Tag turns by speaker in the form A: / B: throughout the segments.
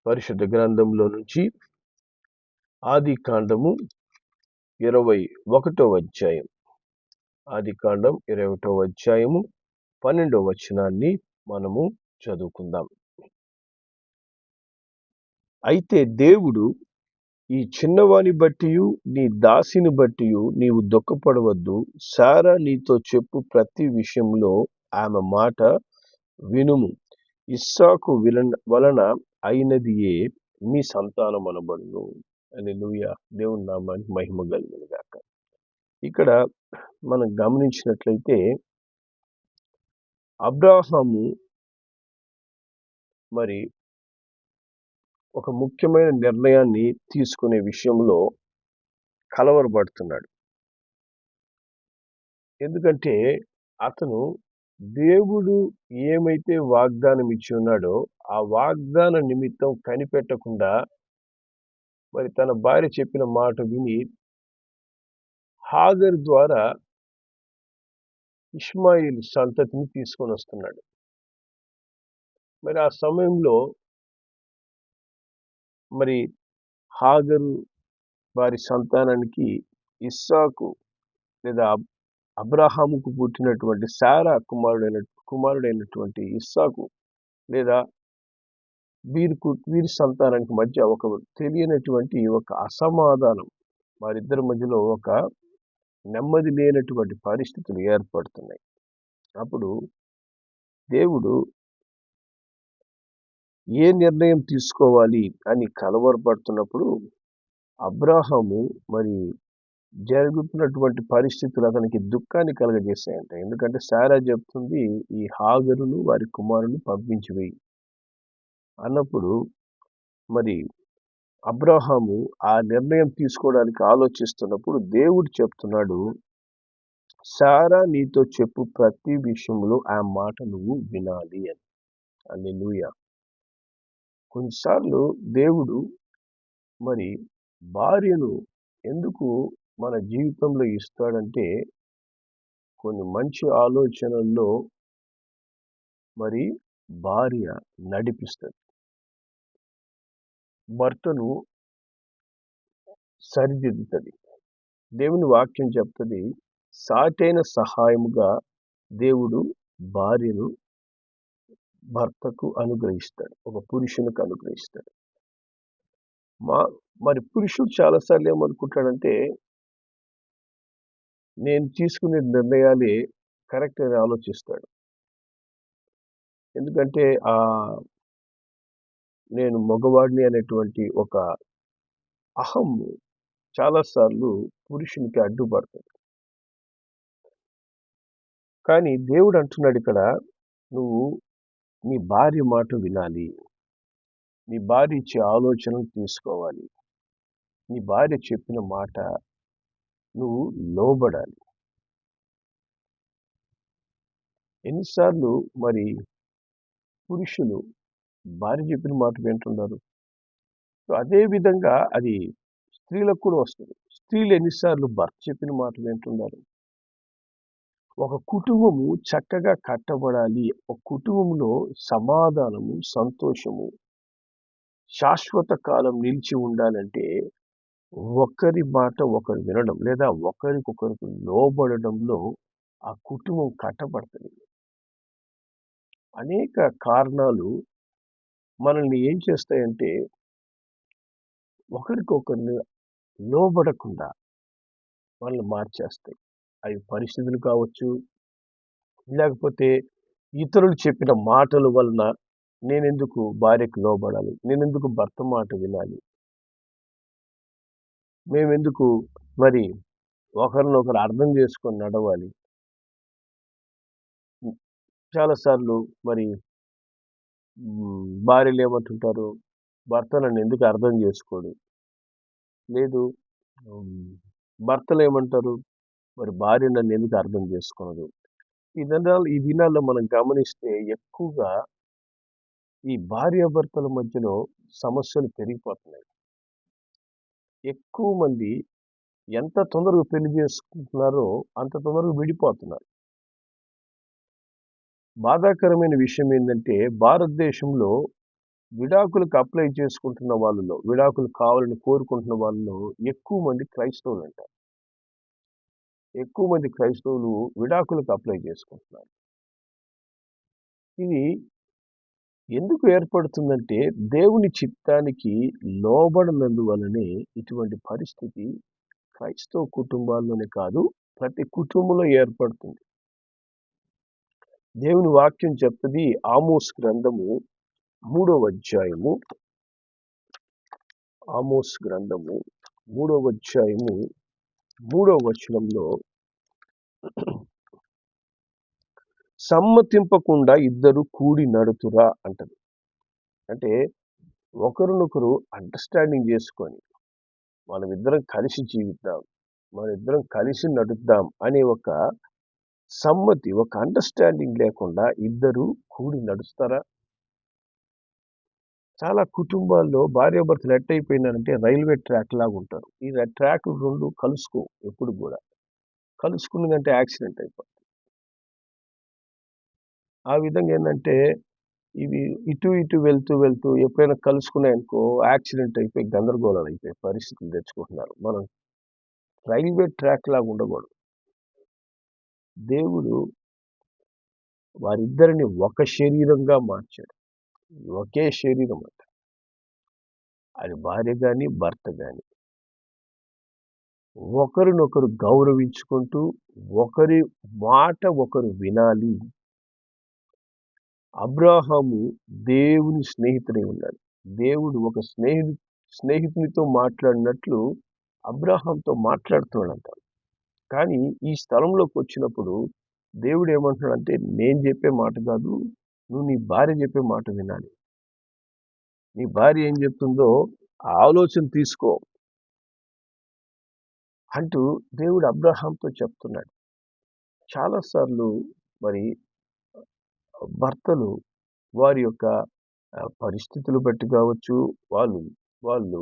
A: పరిశుద్ధ గ్రంథంలో నుంచి ఆది కాండము 21వ అధ్యాయం. ఆది కాండం 21వ అధ్యాయము 12వ వచనాన్ని మనము చదువుకుందాం. అయితే దేవుడు, ఈ చిన్నవాని బట్టియు నీ దాసిని బట్టియు నీవు దుఃఖపడవద్దు, శారా నీతో చెప్పు ప్రతి విషయంలో ఆమె మాట వినుము, ఇస్సాకు వలన అయినదియే నీ సంతానం అనబడును. హల్లెలూయా. దేవుని నామానికి మహిమ కలుగును గాక. ఇక్కడ మనం గమనించినట్లయితే అబ్రాహాము మరి ఒక ముఖ్యమైన నిర్ణయాన్ని తీసుకునే విషయంలో కలవరపడుతున్నాడు. ఎందుకంటే అతను దేవుడు ఏమైతే వాగ్దానం ఇచ్చి ఉన్నాడో ఆ వాగ్దాన నిమిత్తం కనిపెట్టకుండా మరి తన భార్య చెప్పిన మాట విని హాగరు ద్వారా ఇష్మాయిల్ సంతతిని తీసుకొని వస్తున్నాడు. మరి ఆ సమయంలో మరి హాగరు వారి సంతానానికి ఇస్సాకు లేదా అబ్రహాముకు పుట్టినటువంటి శారా కుమారుడైనటువంటి ఇస్సాకు లేదా వీరి సంతానానికి మధ్య ఒక తెలియనటువంటి ఒక అసమాధానం, వారిద్దరి మధ్యలో ఒక నెమ్మది లేనటువంటి పరిస్థితులు ఏర్పడుతున్నాయి. అప్పుడు దేవుడు ఏ నిర్ణయం తీసుకోవాలి అని కలవరపడుతున్నప్పుడు అబ్రాహాము మరి జరుగుతున్నటువంటి పరిస్థితులు అతనికి దుఃఖాన్ని కలగజేశాయంట. ఎందుకంటే శారా చెప్తుంది, ఈ హాగరును వారి కుమారుని పంపించివేయి అన్నప్పుడు మరి అబ్రాహాము ఆ నిర్ణయం తీసుకోవడానికి ఆలోచిస్తున్నప్పుడు దేవుడు చెప్తున్నాడు, శారా నీతో చెప్పు ప్రతి విషయంలో ఆ మాట నువ్వు వినాలి అని. హల్లెలూయా. కొన్నిసార్లు దేవుడు మరి భార్యను ఎందుకు మన జీవితంలో ఇస్తాడంటే కొన్ని మంచి ఆలోచనల్లో మరి భార్య నడిపిస్తుంది, భర్తను సరిదిద్దుతుంది. దేవుని వాక్యం చెప్తుంది, సాటైన సహాయముగా దేవుడు భార్యను భర్తకు అనుగ్రహిస్తాడు, ఒక పురుషునికి అనుగ్రహిస్తాడు. మరి పురుషుడు చాలాసార్లు ఏమనుకుంటాడంటే నేను తీసుకునే నిర్ణయాలే కరెక్ట్ అని ఆలోచిస్తాడు. ఎందుకంటే నేను మగవాడిని అనేటువంటి ఒక అహం చాలాసార్లు పురుషునికి అడ్డుపడుతుంది. కానీ దేవుడు అంటున్నాడు ఇక్కడ, నువ్వు నీ భార్య మాట వినాలి, నీ భార్య ఇచ్చే ఆలోచనలు తీసుకోవాలి, నీ భార్య చెప్పిన మాట నువ్వు లోబడాలి. ఎన్నిసార్లు మరి పురుషులు భార్య చెప్పిన మాట వింటున్నారు. అదే విధంగా అది స్త్రీలకు కూడా వస్తుంది. స్త్రీలు ఎన్నిసార్లు భర్త చెప్పిన మాట వింటున్నారు. ఒక కుటుంబము చక్కగా కట్టబడాలి, ఒక కుటుంబంలో సమాధానము, సంతోషము, శాశ్వత కాలం నిలిచి ఉండాలంటే ఒకరి మాట ఒకరు వినడం లేదా ఒకరికొకరికి లోబడడంలో ఆ కుటుంబం కట్టబడుతుంది. అనేక కారణాలు మనల్ని ఏం చేస్తాయంటే ఒకరికొకరిని లోబడకుండా మనల్ని మార్చేస్తాయి. అవి పరిస్థితులు కావచ్చు, లేకపోతే ఇతరులు చెప్పిన మాటల వలన నేనెందుకు భార్యకు లోబడాలి, నేనెందుకు భర్త మాట వినాలి, మేమెందుకు మరి ఒకరినొకరు అర్థం చేసుకొని నడవాలి. చాలాసార్లు మరి భార్యలు ఏమంటుంటారు, భర్త నన్ను ఎందుకు అర్థం చేసుకోడు, లేదు భర్తలు ఏమంటారు, మరి భార్య నన్ను ఎందుకు అర్థం చేసుకోనదు. ఈ దినాల్లో మనం గమనిస్తే ఎక్కువగా ఈ భార్యాభర్తల మధ్యలో సమస్యలు పెరిగిపోతున్నాయి. ఎక్కువ మంది ఎంత తొందరగా పెళ్లి చేసుకుంటున్నారో అంత తొందరగా విడిపోతున్నారు. బాధాకరమైన విషయం ఏంటంటే భారతదేశంలో విడాకులకు అప్లై చేసుకుంటున్న వాళ్ళలో, విడాకులు కావాలని కోరుకుంటున్న వాళ్ళలో ఎక్కువ మంది క్రైస్తవులు అంటారు. ఎక్కువ మంది క్రైస్తవులు విడాకులకు అప్లై చేసుకుంటున్నారు. ఇది ఎందుకు ఏర్పడుతుందంటే దేవుని చిత్తానికి లోబడనందువలనే ఇటువంటి పరిస్థితి క్రైస్తవ కుటుంబాల్లోనే కాదు, ప్రతి కుటుంబంలో ఏర్పడుతుంది. దేవుని వాక్యం చెప్తుంది, ఆమోస్ గ్రంథము 3వ అధ్యాయము, ఆమోస్ గ్రంథము 3వ అధ్యాయము 3వ వచనంలో, సమ్మతింపకుండా ఇద్దరు కూడి నడుతురా అంటది. అంటే ఒకరినొకరు అండర్స్టాండింగ్ చేసుకొని మనమిద్దరం కలిసి జీవిద్దాం, మనిద్దరం కలిసి నడుద్దాం అనే ఒక సమ్మతి, ఒక అండర్స్టాండింగ్ లేకుండా ఇద్దరు కూడి నడుస్తారా? చాలా కుటుంబాల్లో భార్యాభర్తలు ఎట్టయిపోయినారంటే రైల్వే ట్రాక్ లాగా ఉంటారు. ఈ ట్రాక్ రెండు కలుసుకో, ఎప్పుడు కూడా కలుసుకున్నదంటే యాక్సిడెంట్ అయిపోతుంది. ఆ విధంగా ఏంటంటే ఇవి ఇటు ఇటు వెళ్తూ వెళ్తూ ఎప్పుడైనా కలుసుకున్నాయనుకో యాక్సిడెంట్ అయిపోయి గందరగోళాలు అయిపోయి పరిస్థితులు తెచ్చుకుంటున్నారు. మనం రైల్వే ట్రాక్ లాగా ఉండకూడదు. దేవుడు వారిద్దరిని ఒక శరీరంగా మార్చాడు. ఒకే శరీరం అంట. అది భార్య కానీ భర్త కానీ ఒకరినొకరు గౌరవించుకుంటూ ఒకరి మాట ఒకరు వినాలి. అబ్రాహాము దేవుని స్నేహితుడై ఉన్నాడు. దేవుడు ఒక స్నేహితునితో మాట్లాడినట్లు అబ్రాహాంతో మాట్లాడుతున్నాడంట. కానీ ఈ స్థలంలోకి వచ్చినప్పుడు దేవుడు ఏమంటున్నాడంటే, నేను చెప్పే మాట కాదు, నువ్వు నీ భార్య చెప్పే మాట వినాలి. నీ భార్య ఏం చెప్తుందో ఆలోచన తీసుకో అంటూ దేవుడు అబ్రహాంతో చెప్తున్నాడు. చాలాసార్లు మరి భర్తలు వారి యొక్క పరిస్థితులు బట్టి కావచ్చు, వాళ్ళు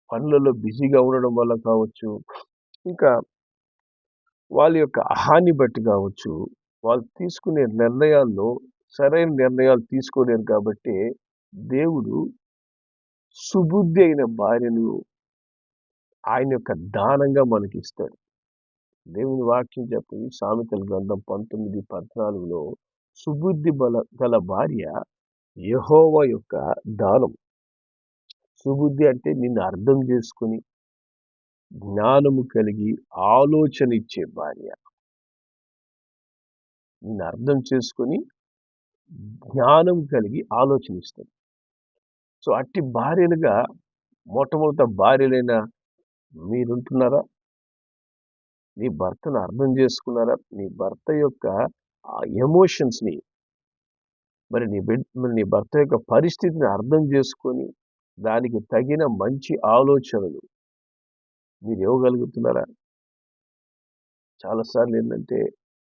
A: పనులలో బిజీగా ఉండడం వల్ల కావచ్చు, ఇంకా వాళ్ళ యొక్క హాని బట్టి కావచ్చు, వాళ్ళు తీసుకునే నిర్ణయాల్లో సరైన నిర్ణయాలు తీసుకోలేరు. కాబట్టి దేవుడు సుబుద్ధి అయిన భార్యను ఆయన యొక్క దానంగా మనకి ఇస్తాడు. దేవుని వాక్యం చెప్తుంది, సామెతల గ్రంథం 19:14లో, సుబుద్ధి గల భార్య యెహోవా యొక్క దానం. సుబుద్ధి అంటే నిన్ను అర్థం చేసుకుని జ్ఞానము కలిగి ఆలోచన ఇచ్చే భార్య. నిన్ను అర్థం చేసుకుని జ్ఞానం కలిగి ఆలోచన ఇస్తుంది. సో అట్టి భార్యలుగా మొట్టమొదట భార్యలైన మీరుంటున్నారా? నీ భర్తను అర్థం చేసుకున్నారా? నీ భర్త యొక్క ఎమోషన్స్ని, మరి నీ భర్త యొక్క పరిస్థితిని అర్థం చేసుకొని దానికి తగిన మంచి ఆలోచనలు మీరు ఇవ్వగలుగుతున్నారా? చాలాసార్లు ఏంటంటే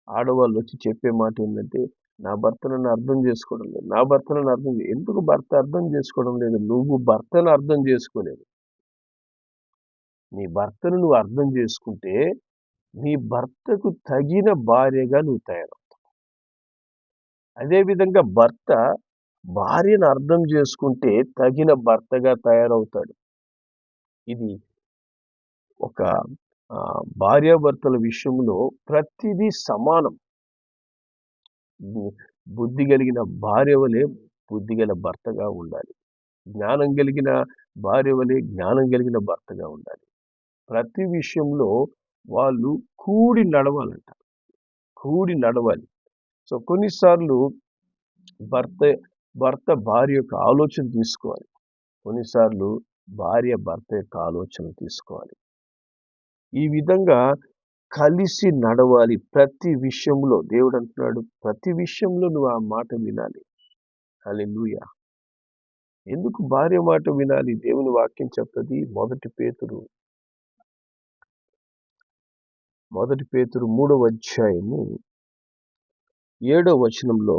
A: ఆడవాళ్ళు వచ్చి చెప్పే మాట ఏంటంటే, నా భర్త నన్ను అర్థం చేసుకోవడం లేదు, నా భర్త నన్ను ఎందుకు భర్త అర్థం చేసుకోవడం లేదు? నువ్వు భర్తను అర్థం చేసుకోలేదు. నీ భర్తను నువ్వు అర్థం చేసుకుంటే నీ భర్తకు తగిన భార్యగా నువ్వు తయారవుతావు. అదేవిధంగా భర్త భార్యను అర్థం చేసుకుంటే తగిన భర్తగా తయారవుతాడు. ఇది ఒక భార్యాభర్తల విషయంలో ప్రతిదీ సమానం. బుద్ధి కలిగిన భార్య వలె బుద్ధి గల భర్తగా ఉండాలి. జ్ఞానం కలిగిన భార్య వలె జ్ఞానం కలిగిన భర్తగా ఉండాలి. ప్రతి విషయంలో వాళ్ళు కూడి నడవాలంట, కూడి నడవాలి. సో కొన్నిసార్లు భర్త భార్య యొక్క ఆలోచన తీసుకోవాలి, కొన్నిసార్లు భార్య భర్త యొక్క ఆలోచన తీసుకోవాలి. ఈ విధంగా కలిసి నడవాలి ప్రతి విషయంలో. దేవుడు అంటున్నాడు, ప్రతి విషయంలో నువ్వు ఆ మాట వినాలి. హల్లెలూయా. ఎందుకు భార్య మాట వినాలి? దేవుని వాక్యం చెప్తుంది, 1 పేతురు 3వ అధ్యాయము 7వ వచనంలో,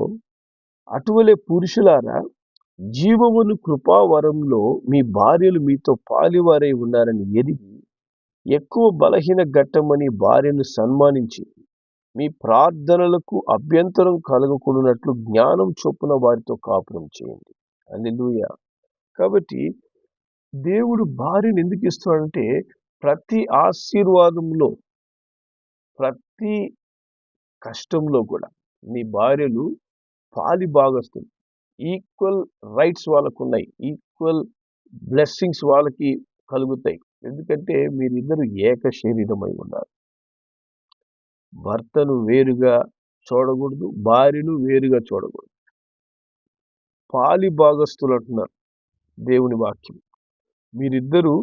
A: అటువలే పురుషులారా, జీవమును కృపావరంలో మీ భార్యలు మీతో పాలివారై ఉన్నారని ఎరిగి ఎక్కువ బలహీన ఘట్టమని భార్యను సన్మానించి మీ ప్రార్థనలకు అభ్యంతరం కలగకుండానట్లు జ్ఞానం చొప్పున వారితో కాపురం చేయండి. హల్లెలూయా. కాబట్టి దేవుడు భార్యను ఎందుకు ఇస్తున్నాడంటే ప్రతి ఆశీర్వాదంలో, ప్రతి కష్టంలో కూడా నీ భార్యలు పాలి భాగస్తులు. ఈక్వల్ రైట్స్ వాళ్ళకున్నాయి. ఈక్వల్ బ్లెస్సింగ్స్ వాళ్ళకి కలుగుతాయి. ఎందుకంటే మీరిద్దరు ఏక శరీరమై ఉన్నారు. భర్తను వేరుగా చూడకూడదు, భార్యను వేరుగా చూడకూడదు. పాలి భాగస్తులు అంటున్నారు దేవుని వాక్యం. మీరిద్దరూ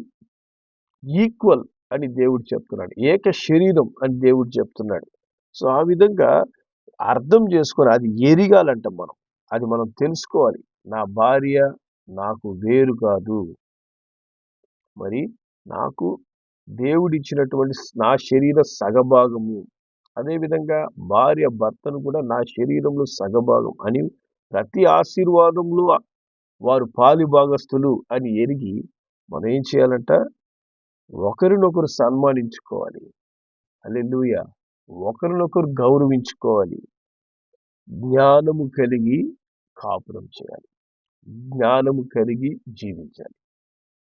A: ఈక్వల్ అని దేవుడు చెప్తున్నాడు. ఏక శరీరం అని దేవుడు చెప్తున్నాడు. సో ఆ విధంగా అర్థం చేసుకొని అది ఎరగాలంట మనం. అది మనం తెలుసుకోవాలి. నా భార్య నాకు వేరు కాదు. మరి నాకు దేవుడిచ్చినటువంటి నా శరీర సగభాగము. అదేవిధంగా భార్య భర్తను కూడా నా శరీరంలో సగభాగం అని ప్రతి ఆశీర్వాదంలో వారు పాలి భాగస్తులు అని ఎరిగి మనం ఏం చేయాలంట? ఒకరినొకరు సన్మానించుకోవాలి. హల్లెలూయా. ఒకరినొకరు గౌరవించుకోవాలి. జ్ఞానము కలిగి కాపురం చేయాలి. జ్ఞానము కలిగి జీవించాలి.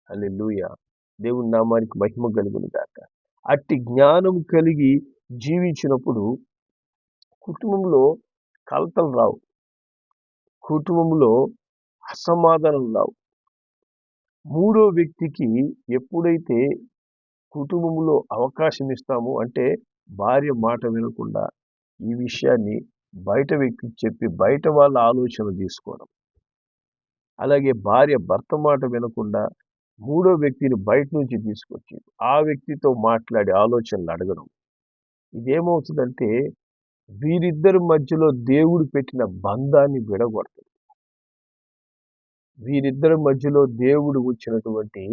A: హల్లెలూయా. దేవుని నామానికి మహిమ కలుగును గాక. అట్టి జ్ఞానం కలిగి జీవించినప్పుడు కుటుంబంలో కలతలు రావు. కుటుంబంలో అసమాధానం రావు. మూడో వ్యక్తికి ఎప్పుడైతే కుటుంబంలో అవకాశం ఇస్తామో, అంటే భార్య మాట వినకుండా ఈ విషయాన్ని బయట వ్యక్తికి చెప్పి బయట వాళ్ళ ఆలోచన తీసుకోవడం, అలాగే భార్య భర్త మాట వినకుండా మూడో వ్యక్తిని బయట నుంచి తీసుకొచ్చి ఆ వ్యక్తితో మాట్లాడి ఆలోచనలు అడగడం, ఇదేమవుతుందంటే వీరిద్దరి మధ్యలో దేవుడు పెట్టిన బంధాన్ని విడగొడుతుంది. వీరిద్దరి మధ్యలో దేవుడు ఉంచినటువంటి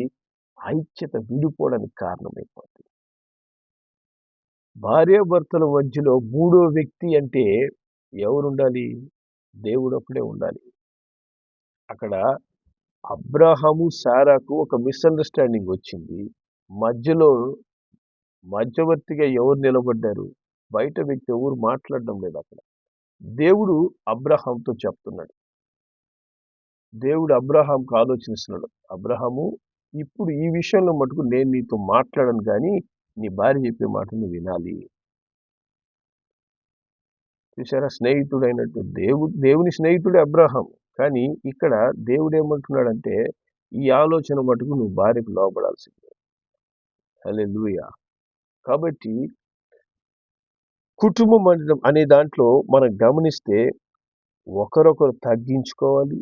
A: ఐక్యత విడిపోవడానికి కారణమైపోతుంది. భార్యాభర్తల మధ్యలో మూడో వ్యక్తి అంటే ఎవరుండాలి? దేవుడు ఒకడే ఉండాలి. అక్కడ అబ్రాహాము శారాకు ఒక మిస్అండర్స్టాండింగ్ వచ్చింది. మధ్యలో మధ్యవర్తిగా ఎవరు నిలబడ్డారు? బయట వ్యక్తి ఎవరు మాట్లాడడం లేదు. అక్కడ దేవుడు అబ్రాహాంతో చెప్తున్నాడు. దేవుడు అబ్రాహాంకు ఆలోచిస్తున్నాడు. అబ్రాహాము, ఇప్పుడు ఈ విషయంలో మటుకు నేను నీతో మాట్లాడను, కానీ నీ భార్య చెప్పే మాట నువ్వు వినాలి. చూసారా? స్నేహితుడైనట్టు దేవుని స్నేహితుడే అబ్రాహాం. కానీ ఇక్కడ దేవుడు ఏమంటున్నాడంటే ఈ ఆలోచన మటుకు నువ్వు భార్యకు లోబడాల్సిందే. హల్లెలూయా. కాబట్టి కుటుంబం అనే దాంట్లో మనం గమనిస్తే ఒకరొకరు తగ్గించుకోవాలి,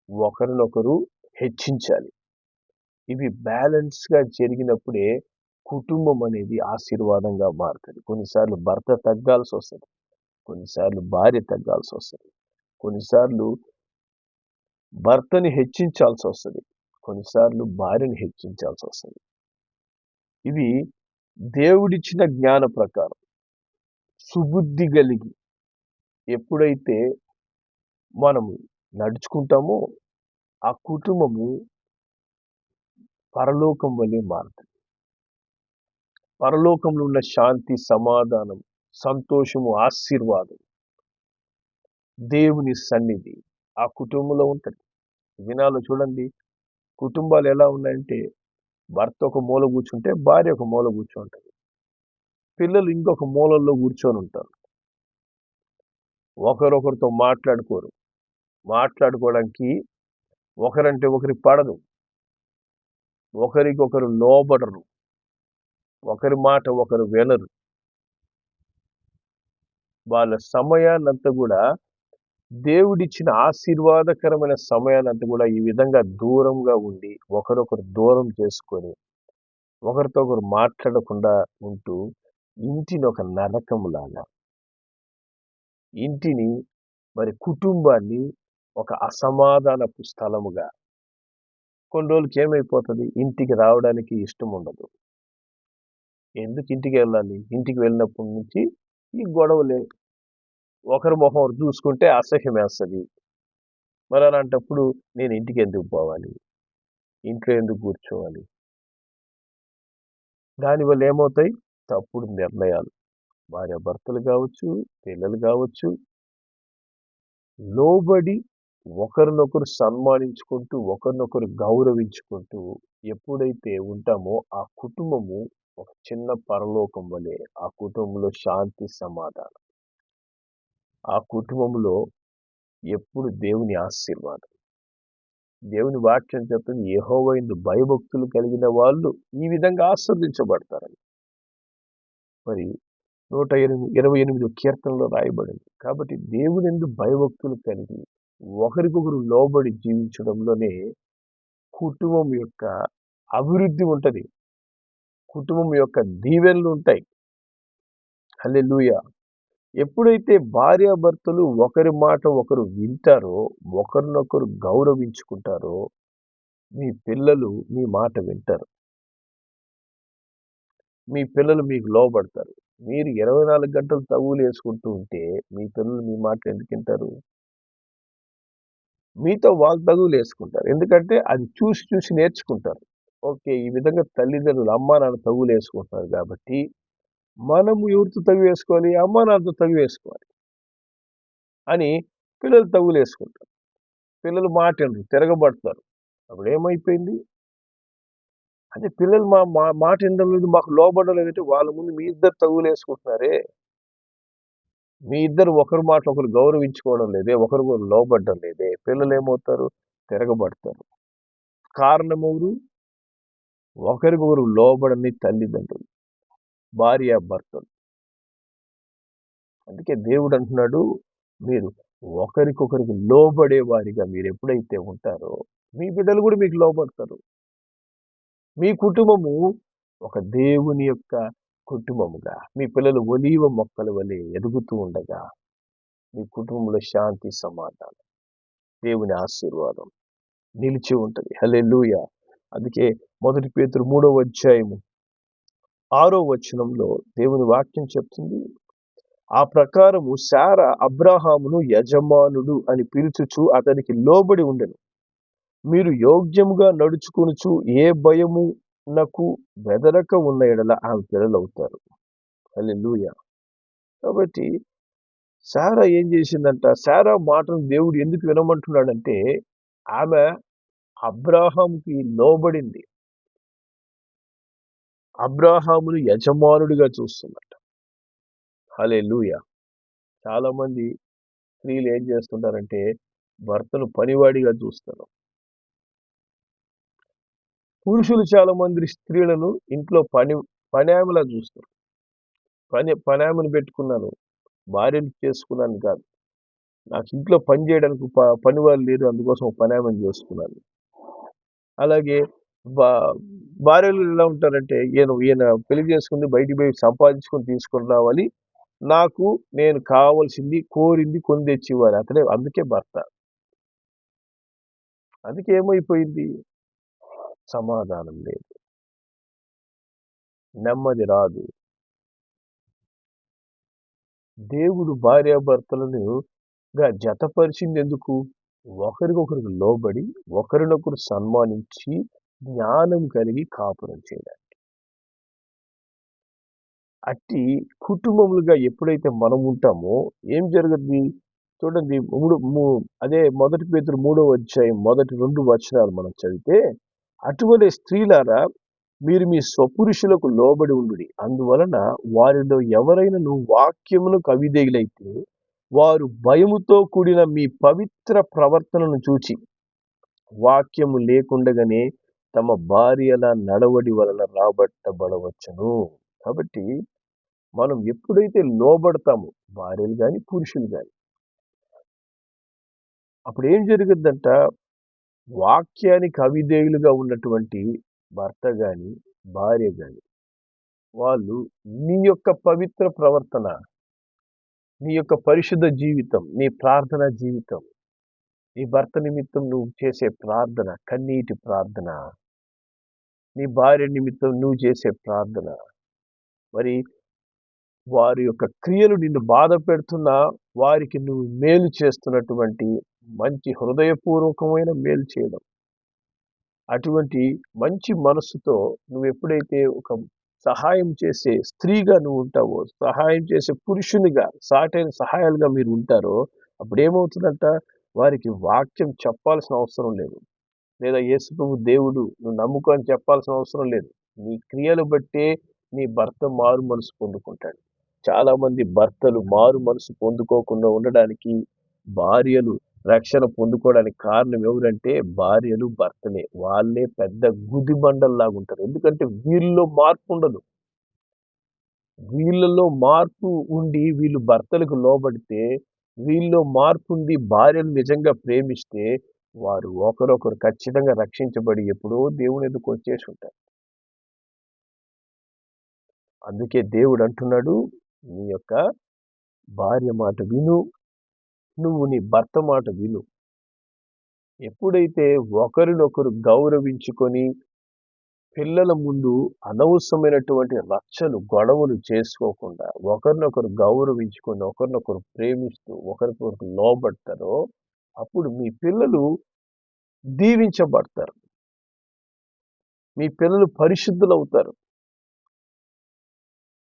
A: ఒకరినొకరు హెచ్చించాలి. ఇవి బ్యాలెన్స్గా జరిగినప్పుడే కుటుంబం అనేది ఆశీర్వాదంగా మారుతుంది. కొన్నిసార్లు భర్త తగ్గాల్సి వస్తుంది, కొన్నిసార్లు భార్య తగ్గాల్సి వస్తుంది, కొన్నిసార్లు భర్తని హెచ్చించాల్సి వస్తుంది, కొన్నిసార్లు భార్యని హెచ్చించాల్సి వస్తుంది. ఇవి దేవుడిచ్చిన జ్ఞాన ప్రకారం సుబుద్ధి కలిగి ఎప్పుడైతే మనము నడుచుకుంటామో ఆ కుటుంబము పరలోకం వలె మారుతుంది. పరలోకంలో ఉన్న శాంతి, సమాధానం, సంతోషము, ఆశీర్వాదం, దేవుని సన్నిధి ఆ కుటుంబంలో ఉంటుంది. దినాల్లో చూడండి, కుటుంబాలు ఎలా ఉన్నాయంటే భర్త ఒక మూల కూర్చుంటే భార్య ఒక మూల కూర్చుంటుంది, పిల్లలు ఇంకొక మూలల్లో కూర్చొని ఉంటారు. ఒకరొకరితో మాట్లాడుకోరు. మాట్లాడుకోవడానికి ఒకరంటే ఒకరికి పడదు, ఒకరికొకరు లోబడరు, ఒకరి మాట ఒకరు వినరు. వాళ్ళ సమయాన్నంతా కూడా దేవుడిచ్చిన ఆశీర్వాదకరమైన సమయాన్నంతా కూడా ఈ విధంగా దూరంగా ఉండి ఒకరొకరు దూరం చేసుకొని ఒకరితో ఒకరు మాట్లాడకుండా ఉంటూ ఇంటిని ఒక నరకంలాగా, ఇంటిని మరి కుటుంబాన్ని ఒక అసమాధానపు స్థలముగా, కొన్ని రోజులకి ఏమైపోతుంది? ఇంటికి రావడానికి ఇష్టం ఉండదు. ఎందుకు ఇంటికి వెళ్ళాలి? ఇంటికి వెళ్ళినప్పటి నుంచి ఈ గొడవలే, ఒకరి మొహం ఒకరు చూసుకుంటే అసహ్యం వేస్తుంది. మరి అలాంటప్పుడు నేను ఇంటికి ఎందుకు పోవాలి, ఇంట్లో ఎందుకు కూర్చోవాలి? దానివల్ల ఏమవుతాయి? తప్పుడు నిర్ణయాలు. భార్య భర్తలు కావచ్చు, పిల్లలు కావచ్చు, లోబడి ఒకరినొకరు సన్మానించుకుంటూ, ఒకరినొకరు గౌరవించుకుంటూ ఎప్పుడైతే ఉంటామో ఆ కుటుంబము ఒక చిన్న పరలోకం వలె. ఆ కుటుంబంలో శాంతి, సమాధానం. ఆ కుటుంబంలో ఎప్పుడు దేవుని ఆశీర్వాదం. దేవుని వాక్యం చెప్తుంది యెహోవా యందు భయభక్తులు కలిగిన వాళ్ళు ఈ విధంగా ఆశీర్వదించబడతారని. మరి 128 కీర్తనలో రాయబడింది. కాబట్టి దేవునియందు భయభక్తులు కలిగి ఒకరికొకరు లోబడి జీవించడంలోనే కుటుంబం యొక్క అభివృద్ధి ఉంటది. కుటుంబం యొక్క దీవెనలు ఉంటాయి. హల్లెలూయా! ఎప్పుడైతే భార్యాభర్తలు ఒకరి మాట ఒకరు వింటారో, ఒకరినొకరు గౌరవించుకుంటారో, మీ పిల్లలు మీ మాట వింటారు. మీ పిల్లలు మీకు లోబడతారు. మీరు 24 గంటలు తగువులేసుకుంటూ ఉంటే, మీ పిల్లలు మీ మాట ఎందుకు వింటారు? మీతో వాళ్ళు తగువులేసుకుంటారు. ఎందుకంటే అది చూసి చూసి నేర్చుకుంటారు. ఓకే. ఈ విధంగా తల్లిదండ్రులు అమ్మా నాన్న తగువులేసుకుంటున్నారు కాబట్టి, మనము ఎవరితో తగువేసుకోవాలి? అమ్మా నాన్నతో తగువేసుకోవాలి అని పిల్లలు తగువులేసుకుంటారు. పిల్లలు మాట వినరు, తిరగబడతారు. అప్పుడేమైపోయింది? అదే పిల్లలు మా మా మాట వినడం లేదు, మాకు లోబడడం లేదంటే వాళ్ళ ముందు మీ ఇద్దరు తగువులేసుకుంటున్నారే. మీ ఇద్దరు ఒకరి మాట ఒకరు గౌరవించుకోవడం లేదే, ఒకరికొకరు లోబడడం లేదే. పిల్లలేమవుతారు? తిరగబడతారు. కారణమెవరు? ఒకరికొకరు లోబడని తల్లిదండ్రులు, భార్యాభర్తలు. అందుకే దేవుడు అంటున్నాడు, మీరు ఒకరికొకరికి లోబడే వారిగా మీరెప్పుడైతే ఉంటారో, మీ బిడ్డలు కూడా మీకు లోబడతారు. మీ కుటుంబము ఒక దేవుని యొక్క కుటుంబముగా, మీ పిల్లలు ఒలీవ మొక్కల వలె ఎదుగుతూ ఉండగా, మీ కుటుంబంలో శాంతి, సమాధానం, దేవుని ఆశీర్వాదం నిలిచి ఉంటది. హల్లెలూయా! అందుకే 1 పేతురు 3వ అధ్యాయము 6వ వచనంలో దేవుని వాక్యం చెప్తుంది. ఆ ప్రకారము శారా అబ్రాహామును యజమానుడు అని పిలుచుచు అతనికి లోబడి ఉండెను. మీరు యోగ్యముగా నడుచుకొనుచు ఏ భయమునకు బెదరక ఉన్న యెడల ఆమె పిల్లలవుతారు. హల్లెలూయా! కాబట్టి శారా ఏం చేసిందంట? శారా మాటను దేవుడు ఎందుకు వినమంటున్నాడంటే, ఆమె అబ్రాహాముకి లోబడింది. అబ్రాహామును యజమానుడిగా చూస్తుందట. హల్లెలూయా! చాలా మంది స్త్రీలు ఏం చేస్తుంటారంటే, భర్తను పనివాడిగా చూస్తారు. పురుషులు చాలా మంది స్త్రీలను ఇంట్లో పనామెలా చూస్తారు. పనామెను పెట్టుకున్నాను, భార్యను చేసుకున్నాను కాదు. నాకు ఇంట్లో పని చేయడానికి పనివాళ్ళు లేరు, అందుకోసం ఒక పనామెను చేసుకున్నాను. అలాగే భా భార్యలు ఎలా ఉంటారంటే, ఈయన పెళ్లి చేసుకుంది బయటికి పోయి సంపాదించుకొని తీసుకొని రావాలి. నాకు నేను కావాల్సింది, కోరింది కొని తెచ్చివ్వాలి. అతడే అందుకే భర్త. అందుకే ఏమైపోయింది? సమాధానం లేదు. నెమ్మది రాదు. దేవుడు భార్యాభర్తలను జతపరిచిందెందుకు? ఒకరికొకరికి లోబడి, ఒకరినొకరు సన్మానించి, జ్ఞానం కలిగి కాపురం చేయడానికి. అట్టి కుటుంబములుగా ఎప్పుడైతే మనం ఉంటామో ఏం జరుగుద్ది? చూడండి, అదే 1 పేతురు 3వ అధ్యాయం మొదటి 2 వచనాలు మనం చదివితే, అటువంటి స్త్రీలారా మీరు మీ స్వపురుషులకు లోబడి ఉండుడి. అందువలన వారిలో ఎవరైనను వాక్యమునకు అవిధేయులైతే వారు భయముతో కూడిన మీ పవిత్ర ప్రవర్తనను చూచి వాక్యము లేకుండగానే తమ భార్యల నడవడి వలన రాబట్టబడవచ్చును. కాబట్టి మనం ఎప్పుడైతే లోబడతామో, భార్యలు గాని, పురుషులు గాని, అప్పుడు ఏం జరుగుద్దంట? వాక్యానికి అవిధేయులుగా ఉన్నటువంటి భర్త గాని, భార్య గాని, వాళ్ళు నీ యొక్క పవిత్ర ప్రవర్తన, నీ యొక్క పరిశుద్ధ జీవితం, నీ ప్రార్థన జీవితం, నీ భర్త నిమిత్తం నువ్వు చేసే ప్రార్థన, కన్నీటి ప్రార్థన, నీ భార్య నిమిత్తం నువ్వు చేసే ప్రార్థన, మరి వారి యొక్క క్రియలు నిన్ను బాధ పెడుతున్నా వారికి నువ్వు మేలు చేస్తున్నటువంటి మంచి హృదయపూర్వకమైన మేలు చేయడం. అటువంటి మంచి మనస్సుతో నువ్వు ఎప్పుడైతే ఒక సహాయం చేసే స్త్రీగా నువ్వు ఉంటావో, సహాయం చేసే పురుషునిగా, సాటైన సహాయాలుగా మీరు ఉంటారో, అప్పుడేమవుతుందంట? వారికి వాక్యం చెప్పాల్సిన అవసరం లేదు. లేదా యేసుప్రభు దేవుడు నువ్వు నమ్ముకో అని చెప్పాల్సిన అవసరం లేదు. నీ క్రియలు బట్టే నీ భర్త మారు మనసు పొందుకుంటాడు. చాలామంది భర్తలు మారు మనసు పొందుకోకుండా ఉండడానికి, భార్యలు రక్షణ పొందుకోవడానికి కారణం ఎవరంటే భార్యలు, భర్తలే. వాళ్ళే పెద్ద గుదిబండల్లాగుంటారు. ఎందుకంటే వీళ్ళలో మార్పు ఉండదు. వీళ్ళలో మార్పు ఉండి వీళ్ళు భర్తలకు లోబడితే, వీళ్ళలో మార్పు ఉంది భార్యను నిజంగా ప్రేమిస్తే, వారు ఒకరొకరు ఖచ్చితంగా రక్షించబడి ఎప్పుడో దేవుని ఎదుకు వచ్చేసి ఉంటారు. అందుకే దేవుడు అంటున్నాడు, నీ యొక్క భార్య మాట విను, నువ్వు నీ భర్త మాట విను. ఎప్పుడైతే ఒకరినొకరు గౌరవించుకొని పిల్లల ముందు అనవసరమైనటువంటి రచ్చలు, గొడవలు చేసుకోకుండా ఒకరినొకరు గౌరవించుకొని, ఒకరినొకరు ప్రేమిస్తూ, ఒకరికొకరు లోబడతారో అప్పుడు మీ పిల్లలు దీవించబడతారు. మీ పిల్లలు పరిశుద్ధులవుతారు.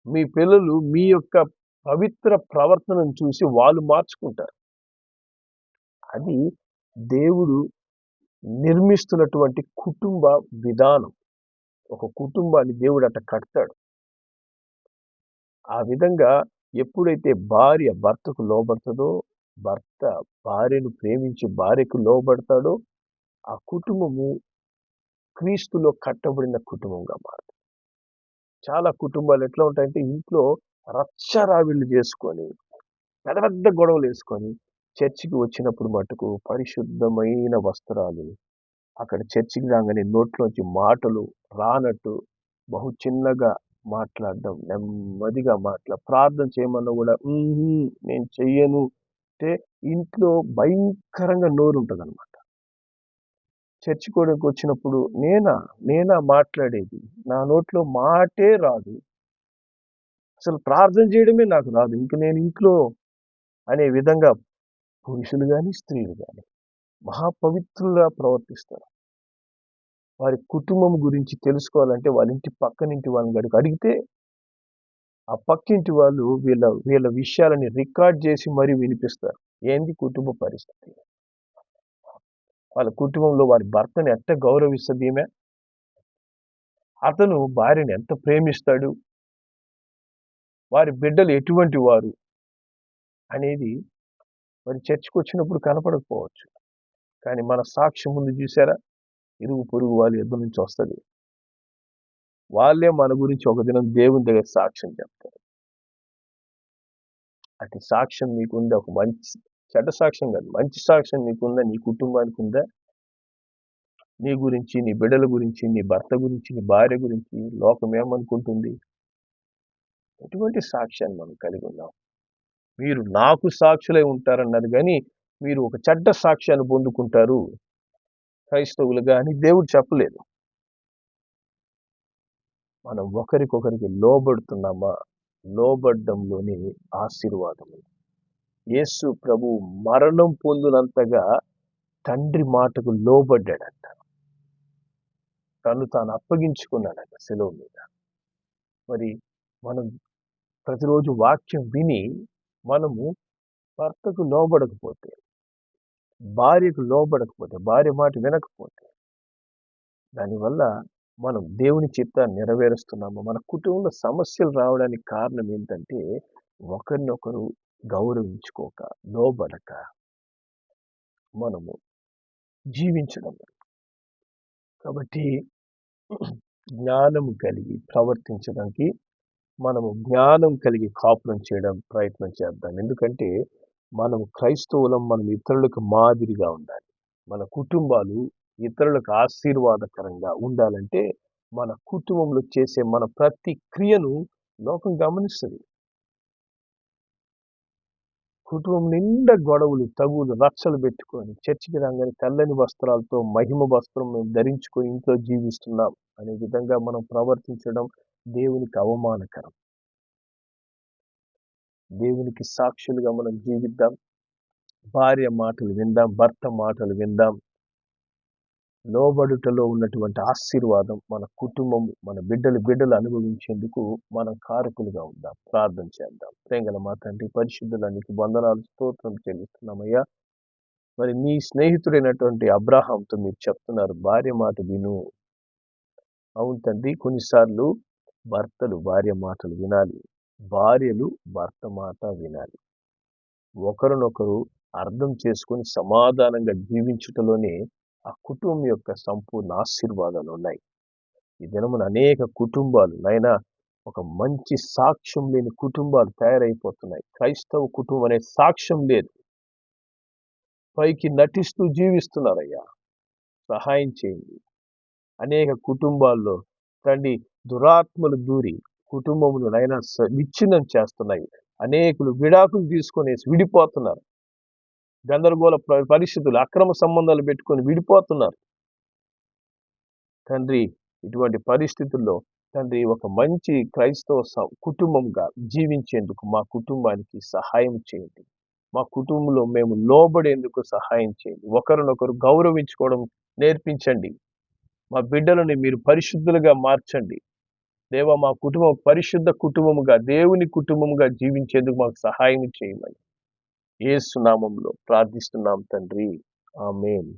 A: మీ పిల్లలు మీ యొక్క పవిత్ర ప్రవర్తనను చూసి వాళ్ళు మార్చుకుంటారు. అది దేవుడు నిర్మిస్తున్నటువంటి కుటుంబ విధానం. ఒక కుటుంబాన్ని దేవుడు అట్ట కడతాడు. ఆ విధంగా ఎప్పుడైతే భార్య భర్తకు లోబడతాడో, భర్త భార్యను ప్రేమించి భార్యకు లోబడతాడో, ఆ కుటుంబము క్రీస్తులో కట్టబడిన కుటుంబంగా మారుతుంది. చాలా కుటుంబాలు ఎట్లా ఉంటాయంటే ఇంట్లో రచ్చరావిళ్ళు చేసుకొని, పెద్ద పెద్ద గొడవలు వేసుకొని, చర్చికి వచ్చినప్పుడు మటుకు పరిశుద్ధమైన వస్త్రాలు, అక్కడ చర్చికి రాగానే నోట్లోంచి మాటలు రానట్టు బహు చిన్నగా మాట్లాడడం, నెమ్మదిగా ప్రార్థన చేయమన్నా కూడా నేను చెయ్యను అంటే ఇంట్లో భయంకరంగా నోరు ఉంటుంది అనమాట. చర్చి కోడకి వచ్చినప్పుడు నేనా మాట్లాడేది, నా నోట్లో మాటే రాదు, అసలు ప్రార్థన చేయడమే నాకు రాదు, ఇంక నేను ఇంట్లో అనే విధంగా పురుషులు కానీ స్త్రీలు కానీ మహాపవిత్రులుగా ప్రవర్తిస్తారు. వారి కుటుంబం గురించి తెలుసుకోవాలంటే వాళ్ళ ఇంటి పక్కనింటి వాళ్ళని గడుకు అడిగితే ఆ పక్కింటి వాళ్ళు వీళ్ళ వీళ్ళ విషయాలని రికార్డ్ చేసి మరీ వినిపిస్తారు. ఏంది కుటుంబ పరిస్థితి, వాళ్ళ కుటుంబంలో వారి భర్తను ఎంత గౌరవిస్తుంది ఈమె, అతను భార్యను ఎంత ప్రేమిస్తాడు, వారి బిడ్డలు ఎటువంటి వారు అనేది మరి చర్చకు వచ్చినప్పుడు కనపడకపోవచ్చు. కానీ మన సాక్ష్యం ముందు చూసారా, ఇరుగు పొరుగు వాళ్ళ యుద్ధం నుంచి వస్తుంది. వాళ్ళే మన గురించి ఒక దినం దేవుని దగ్గర సాక్ష్యం చెప్తారు. అటు సాక్ష్యం నీకుందా, ఒక మంచి చెడ్డ సాక్ష్యం కాదు, మంచి సాక్ష్యం నీకుందా, నీ కుటుంబానికి ఉందా, నీ గురించి, నీ బిడ్డల గురించి, నీ భర్త గురించి, నీ భార్య గురించి లోకం ఏమనుకుంటుంది, ఎటువంటి సాక్ష్యాన్ని మనం కలిగి ఉన్నాం. మీరు నాకు సాక్షులై ఉంటారన్నారు కానీ మీరు ఒక చెడ్డ సాక్ష్యాన్ని పొందుకుంటారు క్రైస్తవులుగా అని దేవుడు చెప్పలేదు. మనం ఒకరికొకరికి లోబడుతున్నామా, లోబడ్డంలోనే ఆశీర్వాదం. యేసు ప్రభు మరణం పొందినంతగా తండ్రి మాటకు లోబడ్డాడంట. తను తాను అప్పగించుకున్నాడంట సెలవు మీద. మరి మనం ప్రతిరోజు వాక్యం విని మనము భర్తకు లోబడకపోతే, భార్యకు లోబడకపోతే, భార్య మాట వినకపోతే, దానివల్ల మనం దేవుని చిత్తాన్ని నెరవేరుస్తున్నాము. మన కుటుంబంలో సమస్యలు రావడానికి కారణం ఏంటంటే ఒకరినొకరు గౌరవించుకోక, లోబడక మనము జీవించడం. కాబట్టి జ్ఞానం కలిగి ప్రవర్తించడానికి మనము జ్ఞానం కలిగి కాపురం చేయడం ప్రయత్నం చేద్దాం. ఎందుకంటే మనం క్రైస్తవులం, మనం ఇతరులకు మాదిరిగా ఉండాలి. మన కుటుంబాలు ఇతరులకు ఆశీర్వాదకరంగా ఉండాలంటే మన కుటుంబంలో చేసే మన ప్రతి క్రియను లోకం గమనిస్తుంది. కుటుంబం నిండా గొడవలు, తగులు, రచ్చలు పెట్టుకొని చర్చికి రాగానే తెల్లని వస్త్రాలతో మహిమ వస్త్రం మేము ధరించుకొని ఇంట్లో జీవిస్తున్నాం అనే విధంగా మనం ప్రవర్తించడం దేవునికి అవమానకరం. దేవునికి సాక్షులుగా మనం జీవిద్దాం. భార్య మాటలు విందాం, భర్త మాటలు విందాం. లోబడుటలో ఉన్నటువంటి ఆశీర్వాదం మన కుటుంబం, మన బిడ్డలు అనుభవించేందుకు మనం కారకులుగా ఉందాం. ప్రార్థన చేద్దాం. ప్రేమగల మా తండ్రి, పరిశుద్ధుల నీకు వందనాలు, స్తోత్రం చెల్లిస్తున్నామయ్యా. మరి నీ స్నేహితుడైనటువంటి అబ్రాహాంతో మీరు చెప్తున్నారు, భార్య మాట విను. అవును తండ్రి, కొన్నిసార్లు భర్తలు భార్య మాటలు వినాలి, భార్యలు భర్త మాట వినాలి. ఒకరినొకరు అర్థం చేసుకొని సమాధానంగా జీవించుటలోనే ఆ కుటుంబం యొక్క సంపూర్ణ ఆశీర్వాదాలు ఉన్నాయి. ఈ దినమున అనేక కుటుంబాలు నైనా ఒక మంచి సాక్ష్యం లేని కుటుంబాలు తయారైపోతున్నాయి. క్రైస్తవ కుటుంబం అనే సాక్ష్యం లేదు, పైకి నటిస్తూ జీవిస్తున్నారయ్యా. సహాయం చేయండి. అనేక కుటుంబాల్లో తండ్రి దురాత్మలు దూరి కుటుంబములు నైనా విచ్ఛిన్నం చేస్తున్నాయి. అనేకులు విడాకులు తీసుకొని విడిపోతున్నారు. గందరగోళ పరిస్థితులు, అక్రమ సంబంధాలు పెట్టుకొని విడిపోతున్నారు. తండ్రి, ఇటువంటి పరిస్థితుల్లో తండ్రి ఒక మంచి క్రైస్తవ కుటుంబంగా జీవించేందుకు మా కుటుంబానికి సహాయం చేయండి. మా కుటుంబంలో మేము లోబడేందుకు సహాయం చేయండి. ఒకరినొకరు గౌరవించుకోవడం నేర్పించండి. మా బిడ్డలని మీరు పరిశుద్ధులుగా మార్చండి. దేవా, మా కుటుంబం పరిశుద్ధ కుటుంబముగా, దేవుని కుటుంబముగా జీవించేందుకు మాకు సహాయం చేయమని యేసు నామములో ప్రార్థిస్తున్నాం తండ్రి. ఆమేన్.